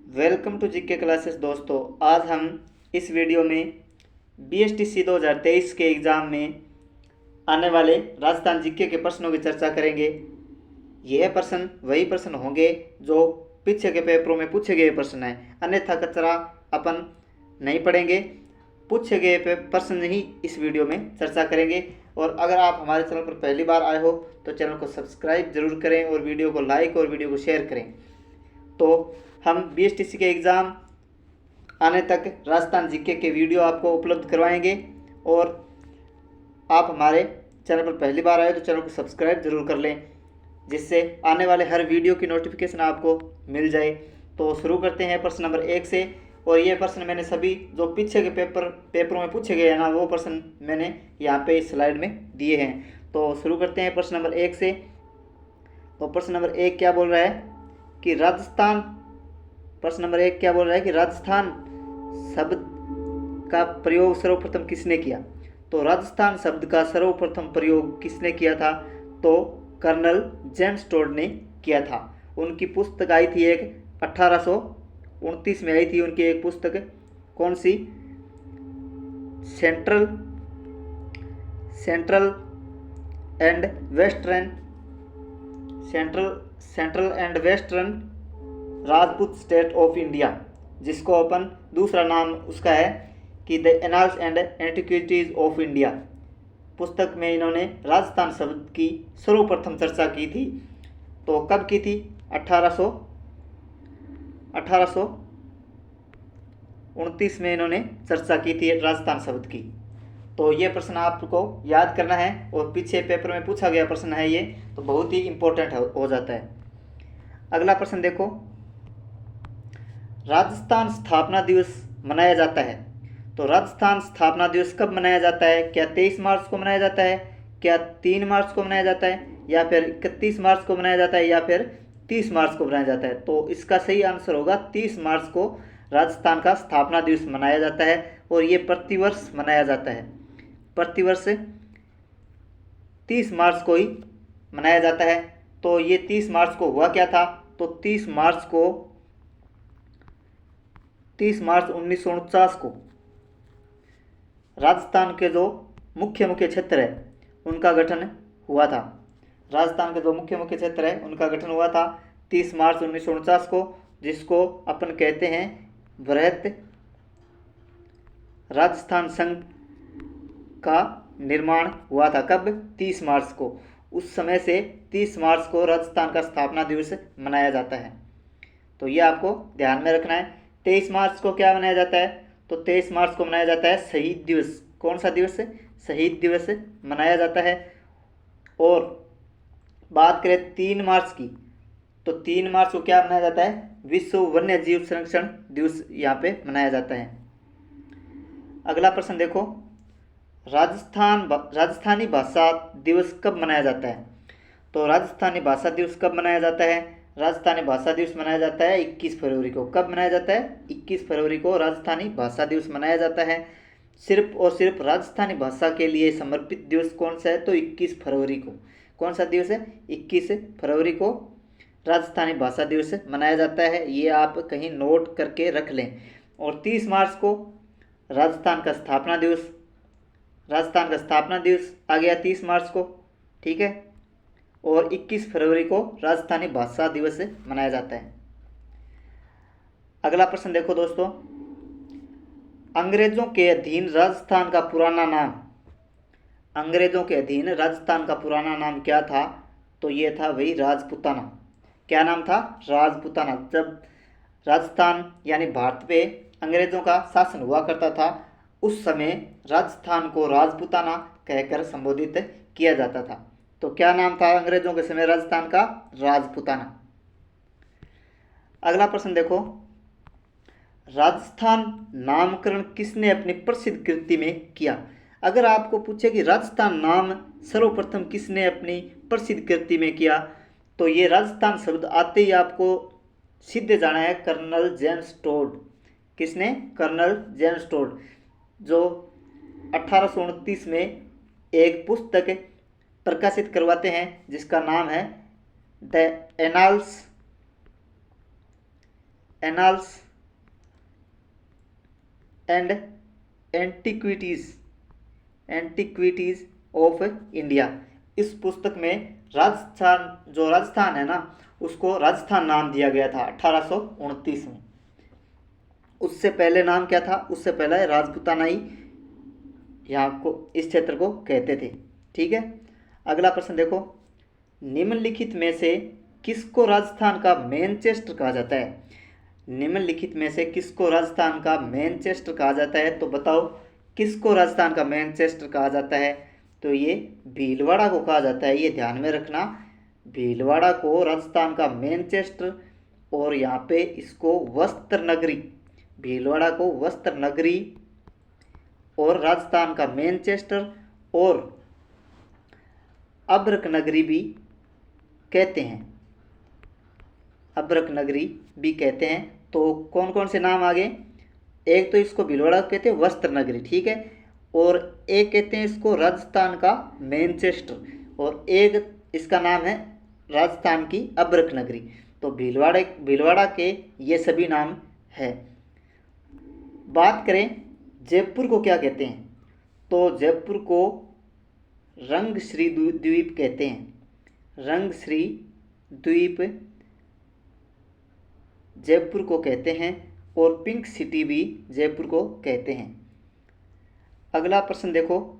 Welcome to GK classes. दोस्तों, आज हम इस वीडियो में बीएसटीसी 2023 के एग्ज़ाम में आने वाले राजस्थान जीके के प्रश्नों की चर्चा करेंगे। यह प्रश्न वही प्रश्न होंगे जो पीछे के पेपरों में पूछे गए प्रश्न हैं, अन्यथा कचरा अपन नहीं पढ़ेंगे। पूछे गए प्रश्न ही इस वीडियो में चर्चा करेंगे। और अगर आप हमारे चैनल पर पहली बार आए हो तो चैनल को सब्सक्राइब जरूर करें और वीडियो को लाइक और वीडियो को शेयर करें। तो हम बीएसटीसी के एग्ज़ाम आने तक राजस्थान जीके के वीडियो आपको उपलब्ध करवाएंगे। और आप हमारे चैनल पर पहली बार आए तो चैनल को सब्सक्राइब जरूर कर लें, जिससे आने वाले हर वीडियो की नोटिफिकेशन आपको मिल जाए। तो शुरू करते हैं प्रश्न नंबर 1 से। और ये प्रश्न मैंने सभी जो पीछे के पेपरों में पूछे गए हैं ना, वो प्रश्न मैंने यहाँ पे इस स्लाइड में दिए हैं। तो शुरू करते हैं प्रश्न नंबर 1 से। तो प्रश्न नंबर 1 क्या बोल रहा है कि राजस्थान शब्द का प्रयोग सर्वप्रथम किसने किया। तो राजस्थान शब्द का सर्वप्रथम प्रयोग किसने किया था? तो कर्नल जेम्स टोड ने किया था। उनकी पुस्तक आई थी एक 1829 में आई थी उनकी एक पुस्तक, कौन सी? Central and western Rajput state of India, जिसको अपन दूसरा नाम उसका है कि the annals and antiquities of India. पुस्तक में इन्होंने राजस्थान शब्द की सर्वप्रथम चर्चा की थी। तो कब की थी? 1829 में इन्होंने चर्चा की थी राजस्थान शब्द की। तो ये प्रश्न आपको याद करना है और पीछे पेपर में पूछा गया प्रश्न है ये, तो बहुत ही इम्पोर्टेंट हो जाता है। अगला प्रश्न देखो, राजस्थान स्थापना दिवस मनाया जाता है। तो राजस्थान स्थापना दिवस कब मनाया जाता है? क्या 23 मार्च को मनाया जाता है, क्या 3 मार्च को मनाया जाता है, या फिर 31 मार्च को मनाया जाता है, या फिर 30 मार्च को मनाया जाता है? तो इसका सही आंसर होगा 30 मार्च को राजस्थान का स्थापना दिवस मनाया जाता है। और ये प्रतिवर्ष मनाया जाता है, प्रतिवर्ष 30 मार्च को ही मनाया जाता है। तो ये 30 मार्च को हुआ क्या था? तो 30 मार्च 1949 को राजस्थान के जो मुख्य क्षेत्र है उनका गठन हुआ था। राजस्थान के जो मुख्य क्षेत्र है उनका गठन हुआ था 30 मार्च 1949 को, जिसको अपन कहते हैं वृहत राजस्थान संघ का निर्माण हुआ था। कब? 30 मार्च को। उस समय से 30 मार्च को राजस्थान का स्थापना दिवस मनाया जाता है। तो ये आपको ध्यान में रखना है। 23 मार्च को क्या मनाया जाता है? तो 23 मार्च को मनाया जाता है शहीद दिवस। कौन सा दिवस? शहीद दिवस मनाया जाता है। और बात करें 3 मार्च की, तो 3 मार्च को क्या मनाया जाता है? विश्व वन्य जीव संरक्षण दिवस यहाँ पे मनाया जाता है। अगला प्रश्न देखो, राजस्थानी भाषा दिवस कब मनाया जाता है? तो राजस्थानी भाषा दिवस कब मनाया जाता है? राजस्थानी भाषा दिवस मनाया जाता है 21 फरवरी को। कब मनाया जाता है? 21 फरवरी को राजस्थानी भाषा दिवस मनाया जाता है। सिर्फ और सिर्फ राजस्थानी भाषा के लिए समर्पित दिवस कौन सा है? तो 21 फरवरी को। कौन सा दिवस है? 21 फरवरी को राजस्थानी भाषा दिवस मनाया जाता है। ये आप कहीं नोट करके रख लें। और 30 मार्च को राजस्थान का स्थापना दिवस आ गया 30 मार्च को, ठीक है। और 21 फरवरी को राजस्थानी भाषा दिवस मनाया जाता है। अगला प्रश्न देखो दोस्तों, अंग्रेजों के अधीन राजस्थान का पुराना नाम क्या था? तो ये था वही राजपूताना। क्या नाम था? राजपूताना। जब राजस्थान यानी भारत पे अंग्रेजों का शासन हुआ करता था, उस समय राजस्थान को राजपूताना कहकर संबोधित किया जाता था। तो क्या नाम था अंग्रेजों के समय राजस्थान का? राजपूताना। अगला प्रश्न देखो, राजस्थान नामकरण किसने अपनी प्रसिद्ध कृति में किया? अगर आपको पूछे कि राजस्थान नाम सर्वप्रथम किसने अपनी प्रसिद्ध कृति में किया, तो ये राजस्थान शब्द आते ही आपको सीधे जाना है कर्नल जेम्स टोड। किसने? कर्नल जेम्स टोड, जो 1829 में एक पुस्तक प्रकाशित करवाते हैं जिसका नाम है the annals annals and antiquities of India. इस पुस्तक में राजस्थान है ना, उसको राजस्थान नाम दिया गया था 1829 में। उससे पहले नाम क्या था? उससे पहले राजपूतानाई यहाँ को, इस क्षेत्र को कहते थे। ठीक है, अगला प्रश्न देखो, निम्नलिखित में से किसको राजस्थान का मैनचेस्टर कहा जाता है? निम्नलिखित में से किसको राजस्थान का मैनचेस्टर कहा जाता है? तो बताओ किसको राजस्थान का मैनचेस्टर कहा जाता है? तो ये भीलवाड़ा को कहा जाता है। ये ध्यान में रखना, भीलवाड़ा को राजस्थान का मैनचेस्टर, और यहाँ पे इसको वस्त्र नगरी, भीलवाड़ा को वस्त्र नगरी और राजस्थान का मैनचेस्टर और अब्रक नगरी भी कहते हैं, अब्रक नगरी भी कहते हैं। तो कौन कौन से नाम आगे? एक तो इसको भीलवाड़ा कहते हैं वस्त्र नगरी, ठीक है, और एक कहते हैं इसको राजस्थान का मैनचेस्टर, और एक इसका नाम है राजस्थान की अब्रक नगरी। तो भीलवाड़ा के ये सभी नाम है। बात करें जयपुर को क्या कहते हैं? तो जयपुर को रंगश्री द्वीप कहते हैं। रंगश्री द्वीप जयपुर को कहते हैं, और पिंक सिटी भी जयपुर को कहते हैं। अगला प्रश्न देखो,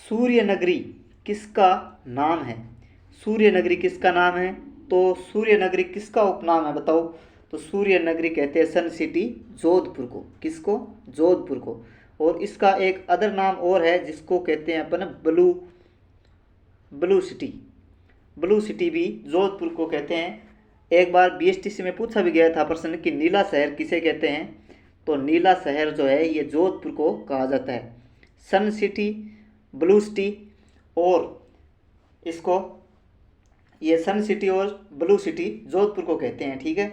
सूर्य नगरी किसका नाम है? सूर्य नगरी किसका नाम है? तो सूर्य नगरी किसका उपनाम है बताओ? तो सूर्य नगरी कहते हैं सन सिटी जोधपुर को। किसको? जोधपुर को। और इसका एक अदर नाम और है जिसको कहते हैं अपन ब्लू सिटी। ब्लू सिटी भी जोधपुर को कहते हैं। एक बार बीएसटीसी में पूछा भी गया था प्रश्न कि नीला शहर किसे कहते हैं? तो नीला शहर जो है ये जोधपुर को कहा जाता है। सन सिटी, ब्लू सिटी, और इसको ये सन सिटी और ब्लू सिटी जोधपुर को कहते हैं। ठीक है,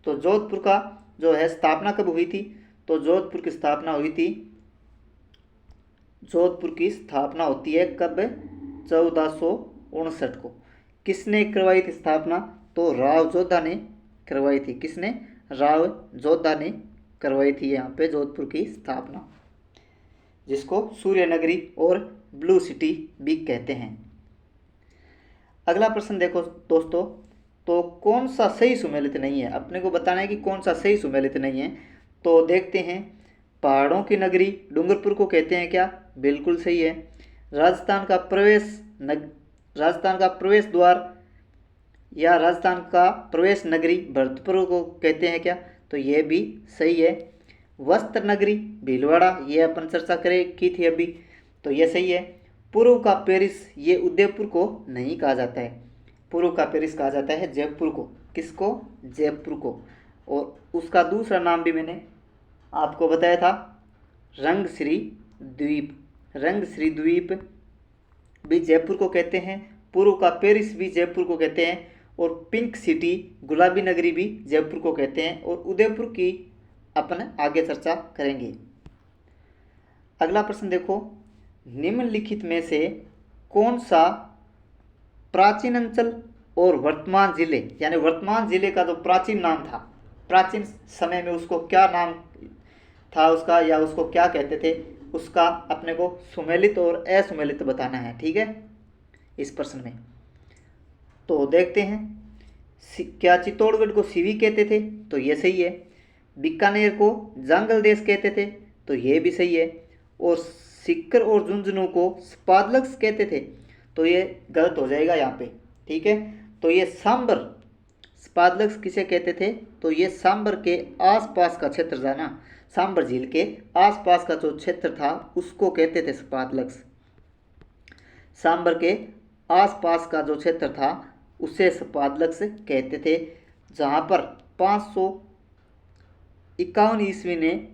तो जोधपुर का जो है स्थापना कब हुई थी? तो जोधपुर की स्थापना हुई थी, जोधपुर की स्थापना होती है कब? 1459 को। किसने करवाई थी स्थापना? तो राव जोधा ने करवाई थी। किसने? राव जोधा ने करवाई थी यहाँ पे जोधपुर की स्थापना, जिसको सूर्य नगरी और ब्लू सिटी भी कहते हैं। अगला प्रश्न देखो दोस्तों, तो कौन सा सही सुमेलित नहीं है? अपने को बताना है कि कौन सा सही सुमेलित नहीं है। तो देखते हैं, पहाड़ों की नगरी डूंगरपुर को कहते हैं क्या? बिल्कुल सही है। राजस्थान का प्रवेश द्वार या राजस्थान का प्रवेश नगरी भरतपुर को कहते हैं क्या? तो ये भी सही है। वस्त्र नगरी भीलवाड़ा, ये अपन चर्चा की थी अभी, तो ये सही है। पूर्व का पेरिस, ये उदयपुर को नहीं कहा जाता है। पूर्व का पेरिस कहा जाता है जयपुर को। किसको? जयपुर को। और उसका दूसरा नाम भी मैंने आपको बताया था, रंगश्री द्वीप। रंगश्री द्वीप भी जयपुर को कहते हैं, पूर्व का पेरिस भी जयपुर को कहते हैं, और पिंक सिटी, गुलाबी नगरी भी जयपुर को कहते हैं। और उदयपुर की अपन आगे चर्चा करेंगे। अगला प्रश्न देखो, निम्नलिखित में से कौन सा प्राचीन अंचल और वर्तमान जिले, यानी वर्तमान जिले का जो प्राचीन नाम था, प्राचीन समय में उसको क्या नाम था उसका, या उसको क्या कहते थे, उसका अपने को सुमेलित और असुमेलित बताना है। ठीक है, इस प्रश्न में तो देखते हैं, क्या चित्तौड़गढ़ को सिवी कहते थे? तो ये सही है। बीकानेर को जंगल देश कहते थे? तो ये भी सही है। और सीकर और झुंझुनू को स्पादलक्स कहते थे? तो ये गलत हो जाएगा यहाँ पे। ठीक है, तो ये सांबर, स्पादलक्स किसे कहते थे? तो ये सांबर के आसपास का क्षेत्र था ना, सांबर झील के आसपास का जो क्षेत्र था उसको कहते थे स्पादलक्स। सांबर के आसपास का जो क्षेत्र था उसे स्पादलक्स कहते थे। जहाँ पर 551 ईस्वी ने,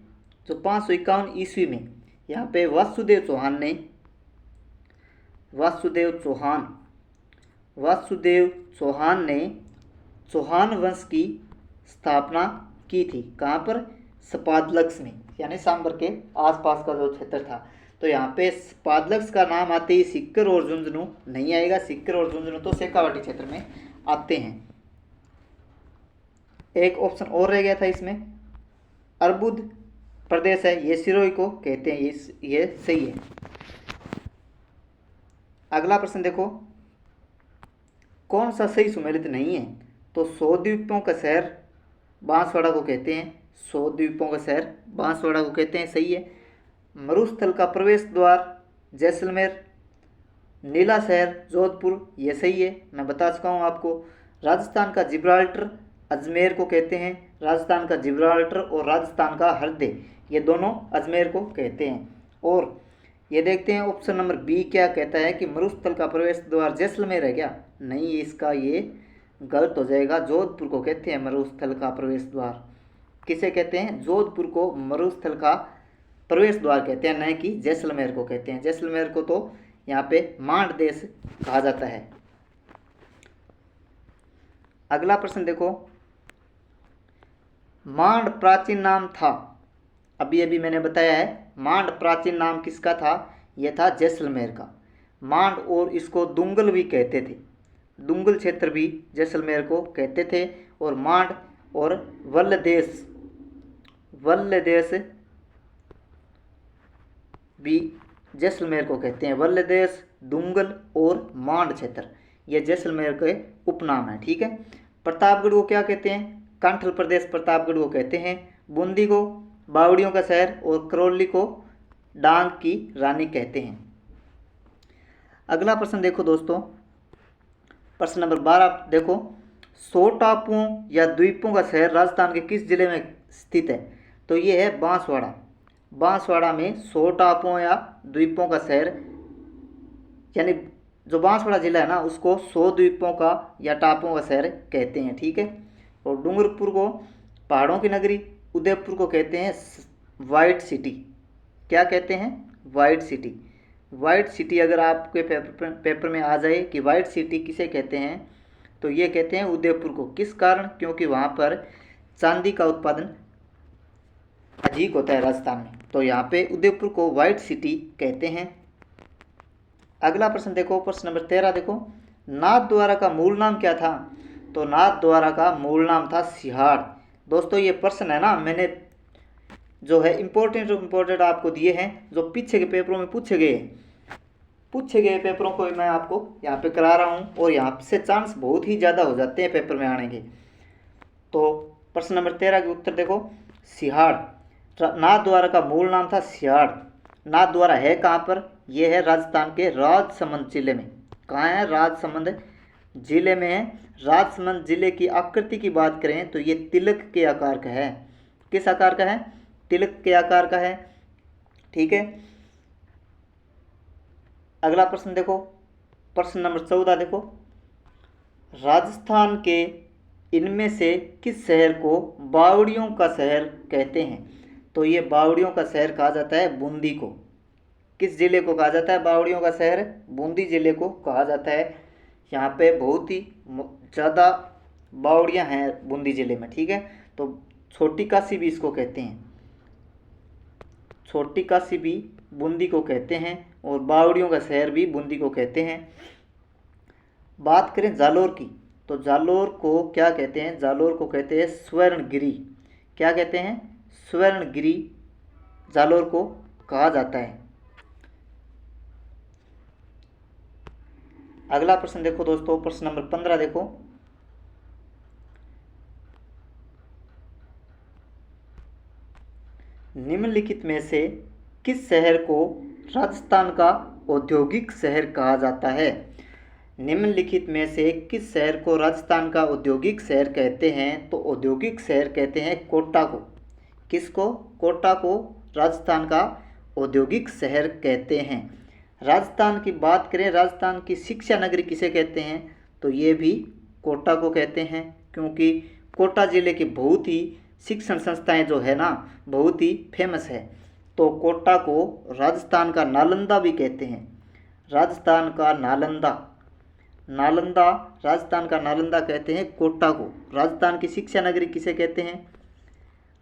जो 551 ईस्वी में यहाँ पे वासुदेव चौहान ने चौहान वंश की स्थापना की थी। कहाँ पर? स्पादलक्स में, यानी सांबर के आसपास का जो क्षेत्र था। तो यहाँ पे स्पादलक्स का नाम आते ही सीकर और झुंझुनू नहीं आएगा। सीकर और झुंझुनू तो शेखावाटी क्षेत्र में आते हैं। एक ऑप्शन और रह गया था इसमें, अर्बुद प्रदेश है, ये सिरोही को कहते हैं, ये सही है। अगला प्रश्न देखो, कौन सा सही सुमेलित नहीं है? तो 100 द्वीपों का शहर बांसवाड़ा को कहते हैं, 100 द्वीपों का शहर बांसवाड़ा को कहते हैं, सही है। मरुस्थल का प्रवेश द्वार जैसलमेर, नीला शहर जोधपुर, ये सही है, मैं बता चुका हूँ आपको। राजस्थान का जिब्राल्टर अजमेर को कहते हैं, राजस्थान का जिब्राल्टर और राजस्थान का हृदय, ये दोनों अजमेर को कहते हैं। और ये देखते हैं ऑप्शन नंबर बी क्या कहता है कि मरुस्थल का प्रवेश द्वार जैसलमेर है क्या? नहीं, इसका ये गलत हो जाएगा। जोधपुर को कहते हैं मरुस्थल का प्रवेश द्वार। किसे कहते हैं? जोधपुर को मरुस्थल का प्रवेश द्वार कहते हैं, न कि जैसलमेर को कहते हैं। जैसलमेर को तो यहाँ पे मांड देश कहा जाता है। अगला प्रश्न देखो, मांड प्राचीन नाम था, अभी अभी मैंने बताया है, मांड प्राचीन नाम किसका था? यह था जैसलमेर का। मांड और इसको दुंगल भी कहते थे, दुंगल क्षेत्र भी जैसलमेर को कहते थे। और मांड और वल्लदेश भी जैसलमेर को कहते हैं। वल्लदेश, दुंगल और मांड क्षेत्र, ये जैसलमेर के उपनाम है, ठीक है। प्रतापगढ़ को क्या कहते हैं? कांठल प्रदेश प्रतापगढ़ को कहते हैं। बूंदी को बावड़ियों का शहर और करौली को डांग की रानी कहते हैं। अगला प्रश्न देखो दोस्तों, प्रश्न नंबर 12 देखो, 100 टापुओं या द्वीपों का शहर राजस्थान के किस जिले में स्थित है? तो ये है बांसवाड़ा। बांसवाड़ा में 100 टापुओं या द्वीपों का शहर, यानी जो बांसवाड़ा जिला है ना, उसको 100 द्वीपों का या टापुओं का शहर कहते हैं, ठीक है। और डूंगरपुर को पहाड़ों की नगरी, उदयपुर को कहते हैं वाइट सिटी। क्या कहते हैं? White city. वाइट सिटी अगर आपके पेपर में आ जाए कि वाइट सिटी किसे कहते हैं, तो ये कहते हैं उदयपुर को। किस कारण? क्योंकि वहाँ पर चांदी का उत्पादन अधिक होता है राजस्थान में, तो यहाँ पे उदयपुर को वाइट सिटी कहते हैं। अगला प्रश्न देखो, प्रश्न नंबर 13 देखो, नाथ द्वारा का मूल नाम क्या था? तो नाथ द्वारा का मूल नाम था सिहाड़। दोस्तों ये प्रश्न है ना, मैंने जो है इम्पोर्टेंट आपको दिए हैं, जो पीछे के पेपरों में पूछे गए पेपरों को मैं आपको यहाँ पे करा रहा हूँ, और यहाँ से चांस बहुत ही ज़्यादा हो जाते हैं पेपर में आने के। तो प्रश्न नंबर 13 के उत्तर देखो, सिहाड़। नाथ द्वारा का मूल नाम था सिहाड़। नाथ द्वारा है कहाँ पर? यह है राजस्थान के राजसमंद जिले में। कहाँ है? राजसमंद जिले में है। राजसमंद जिले की आकृति की बात करें तो ये तिलक के आकार का है। किस आकार का है? तिलक के आकार का है, ठीक है। अगला प्रश्न देखो, प्रश्न नंबर 14 देखो, राजस्थान के इनमें से किस शहर को बावड़ियों का शहर कहते हैं? तो ये बावड़ियों का शहर कहा जाता है बूंदी को। किस जिले को कहा जाता है बावड़ियों का शहर? बूंदी जिले को कहा जाता है। यहाँ पे बहुत ही ज़्यादा बावड़ियाँ हैं बूंदी जिले में, ठीक है। तो छोटी काशी भी इसको कहते हैं, छोटी काशी भी बूंदी को कहते हैं, और बावड़ियों का शहर भी बूंदी को कहते हैं। बात करें जालोर की, तो जालोर को क्या कहते हैं? जालोर को कहते हैं स्वर्णगिरी। क्या कहते हैं? स्वर्णगिरी जालोर को कहा जाता है। अगला प्रश्न देखो दोस्तों, प्रश्न नंबर 15 देखो, निम्नलिखित में से किस शहर को राजस्थान का औद्योगिक शहर कहा जाता है? निम्नलिखित में से किस शहर को राजस्थान का औद्योगिक शहर कहते हैं? तो औद्योगिक शहर कहते हैं कोटा को। किसको? कोटा को राजस्थान का औद्योगिक शहर कहते हैं। राजस्थान की बात करें, राजस्थान की शिक्षा नगरी किसे कहते हैं? तो ये भी कोटा को कहते हैं, क्योंकि कोटा ज़िले की बहुत ही शिक्षण संस्थाएं जो है ना, बहुत ही फेमस है। तो कोटा को राजस्थान का नालंदा भी कहते हैं। राजस्थान का नालंदा राजस्थान का नालंदा कहते हैं कोटा को। राजस्थान की शिक्षा नगरी किसे कहते हैं?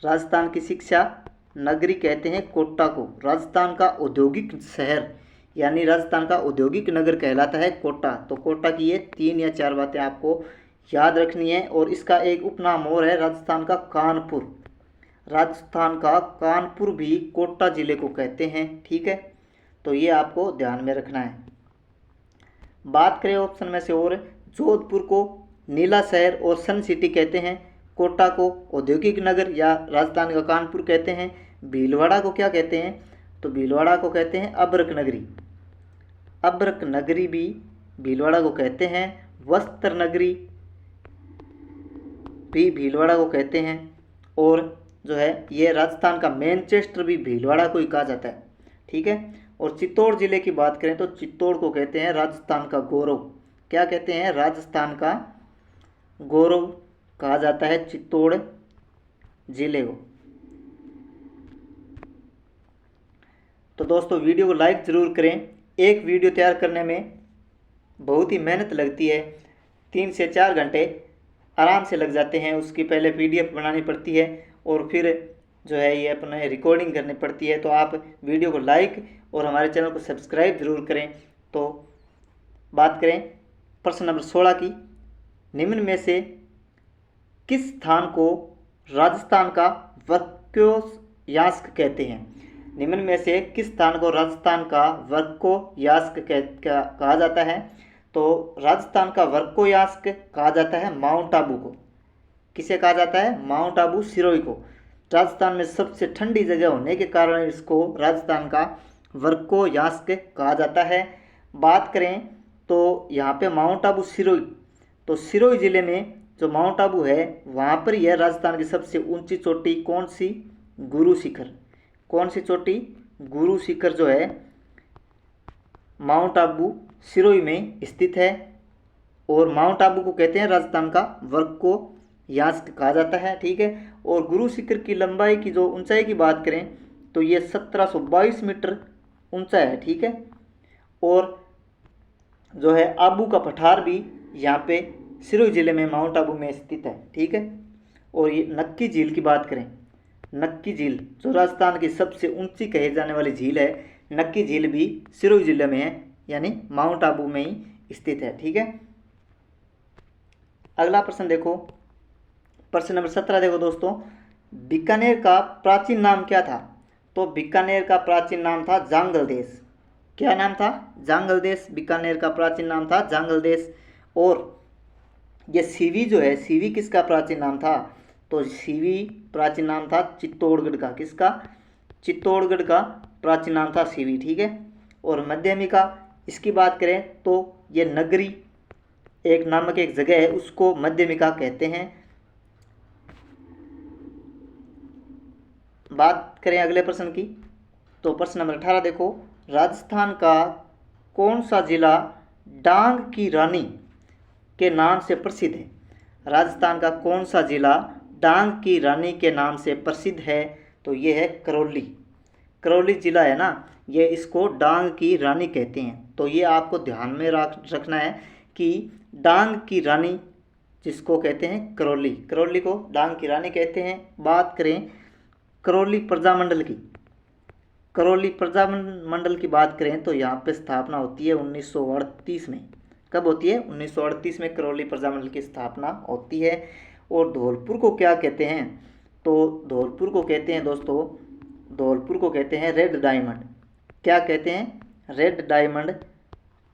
राजस्थान की शिक्षा नगरी कहते हैं कोटा को। राजस्थान का औद्योगिक शहर यानी राजस्थान का औद्योगिक नगर कहलाता है कोटा। तो कोटा की ये 3 या 4 बातें आपको याद रखनी है। और इसका एक उपनाम और है राजस्थान का कानपुर। राजस्थान का कानपुर भी कोटा जिले को कहते हैं, ठीक है, तो ये आपको ध्यान में रखना है। बात करें ऑप्शन में से और, जोधपुर को नीला शहर और सन सिटी कहते हैं, कोटा को औद्योगिक नगर या राजस्थान का कानपुर कहते हैं, भीलवाड़ा को क्या कहते हैं, तो भीलवाड़ा को कहते हैं अब्रक नगरी। अब्रक नगरी भी भीलवाड़ा को कहते हैं। वस्त्र नगरी भी भीलवाड़ा को कहते हैं। और जो है ये राजस्थान का मैनचेस्टर भी भीलवाड़ा को ही कहा जाता है, ठीक है। और चित्तौड़ जिले की बात करें तो चित्तौड़ को कहते हैं राजस्थान का गौरव। क्या कहते हैं, राजस्थान का गौरव कहा जाता है चित्तौड़ जिले को। तो दोस्तों वीडियो को लाइक ज़रूर करें। एक वीडियो तैयार करने में बहुत ही मेहनत लगती है, 3 से 4 घंटे आराम से लग जाते हैं। उसकी पहले PDF बनानी पड़ती है और फिर जो है ये अपने रिकॉर्डिंग करनी पड़ती है। तो आप वीडियो को लाइक और हमारे चैनल को सब्सक्राइब जरूर करें। तो बात करें प्रश्न नंबर 16 की, निम्न में से किस स्थान को राजस्थान का वर्कोयास्क कहते हैं। निम्न में से किस स्थान को राजस्थान का वर्कोयास्क कहा जाता है, तो राजस्थान का वर्कोयास्क कहा जाता है माउंट आबू को। किसे कहा जाता है, माउंट आबू सिरोही को। राजस्थान में सबसे ठंडी जगह होने के कारण इसको राजस्थान का वर्कोयास्क कहा जाता है। बात करें तो यहाँ पे माउंट आबू सिरोही, तो सिरोही जिले में जो माउंट आबू है वहाँ पर यह राजस्थान की सबसे ऊंची चोटी कौन सी, गुरु शिखर। कौन सी चोटी, गुरु शिखर जो है माउंट आबू सिरोही में स्थित है। और माउंट आबू को कहते हैं राजस्थान का वर्कोयास्क कहा जाता है, ठीक है। और गुरु शिखर की लंबाई की जो ऊंचाई की बात करें तो ये 1722 मीटर ऊंचा है, ठीक है। और जो है आबू का पठार भी यहाँ पे सिरोही जिले में माउंट आबू में स्थित है, ठीक है। और ये नक्की झील की बात करें, नक्की झील जो राजस्थान की सबसे ऊंची कही जाने वाली झील है, नक्की झील भी सिरोही जिले में है, यानी माउंट आबू में ही स्थित है, ठीक है। अगला प्रश्न देखो, प्रश्न नंबर 17 देखो दोस्तों, बीकानेर का प्राचीन नाम क्या था। तो बीकानेर का प्राचीन नाम था जांगल देश। क्या नाम था, जांगल देश। बीकानेर का प्राचीन नाम था जांगल देश। और ये सीवी जो है, सीवी किसका प्राचीन नाम था, तो सीवी प्राचीन नाम था चित्तौड़गढ़ का। किसका, चित्तौड़गढ़ का प्राचीन नाम था सीवी, ठीक है। और मध्यमिका इसकी बात करें तो ये नगरी एक नामक एक जगह है, उसको मध्यमिका कहते हैं। बात करें अगले प्रश्न की, तो प्रश्न नंबर 18 देखो, राजस्थान का कौन सा जिला डांग की रानी के नाम से प्रसिद्ध है। राजस्थान का कौन सा जिला डांग की रानी के नाम से प्रसिद्ध है, तो ये है करौली। करौली जिला है ना, ये इसको डांग की रानी कहते हैं। तो ये आपको ध्यान में रखना है कि डांग की रानी जिसको कहते हैं करौली, करौली को डांग की रानी कहते हैं। बात करें करौली प्रजामंडल की, करौली प्रजामंडल की बात करें तो यहाँ पे स्थापना होती है 1938 में। कब होती है, 1938 में करौली प्रजामंडल की स्थापना होती है। और धौलपुर को क्या कहते हैं, तो धौलपुर को कहते हैं दोस्तों, धौलपुर को कहते हैं रेड डायमंड। क्या कहते हैं, रेड डायमंड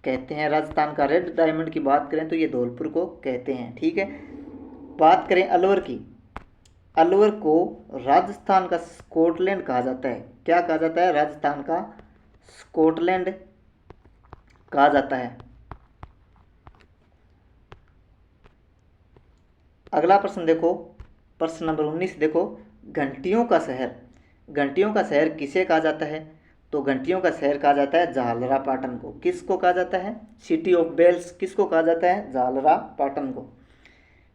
कहते हैं। राजस्थान का रेड डायमंड की बात करें तो ये धौलपुर को कहते हैं, ठीक है। बात करें अलवर की, अलवर को राजस्थान का स्कॉटलैंड कहा जाता है। क्या कहा जाता है, राजस्थान का स्कॉटलैंड कहा जाता है। अगला प्रश्न देखो, प्रश्न नंबर 19 देखो, घंटियों का शहर, घंटियों का शहर किसे कहा जाता है, तो घंटियों का शहर कहा जाता है झालरा पाटन को। किसको कहा जाता है, सिटी ऑफ बेल्स किसको कहा जाता है, झालरा पाटन को,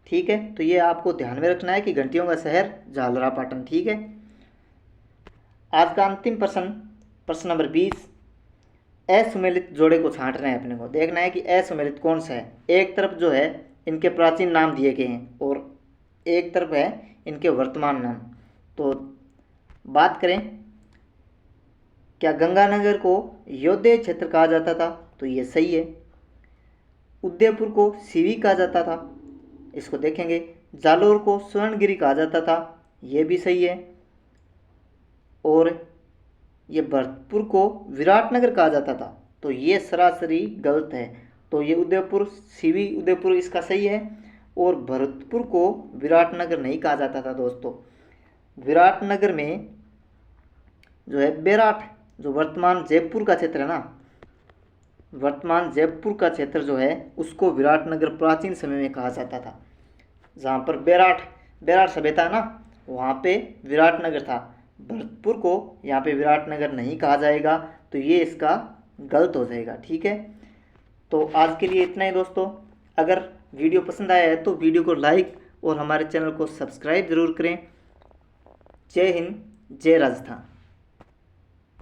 ठीक है। तो ये आपको ध्यान में रखना है कि घंटियों का शहर झालरा पाटन, ठीक है। आज का अंतिम प्रश्न, प्रश्न नंबर 20, असुमेलित जोड़े को छांटना है अपने को, देखना है कि असुमेलित कौन सा है। एक तरफ जो है इनके प्राचीन नाम दिए गए हैं और एक तरफ है इनके वर्तमान नाम। तो बात करें, क्या गंगानगर को योध्या क्षेत्र कहा जाता था, तो ये सही है। उदयपुर को सीवी कहा जाता था, इसको देखेंगे। जालोर को स्वर्णगिरी कहा जाता था, ये भी सही है। और ये भरतपुर को विराटनगर कहा जाता था, तो ये सरासरी गलत है। तो ये उदयपुर, सीवी उदयपुर इसका सही है। और भरतपुर को विराटनगर नहीं कहा जाता था दोस्तों। विराटनगर में जो है बेराट, जो वर्तमान जयपुर का क्षेत्र है ना, वर्तमान जयपुर का क्षेत्र जो है उसको विराटनगर प्राचीन समय में कहा जाता था। जहाँ पर बेराट सभ्यता है ना, वहाँ पे विराटनगर था। भरतपुर को यहाँ पे विराटनगर नहीं कहा जाएगा, तो ये इसका गलत हो जाएगा। ठीक है, तो आज के लिए इतना ही दोस्तों। अगर वीडियो पसंद आया है तो वीडियो को लाइक और हमारे चैनल को सब्सक्राइब ज़रूर करें। जय हिंद, जय राजस्थान।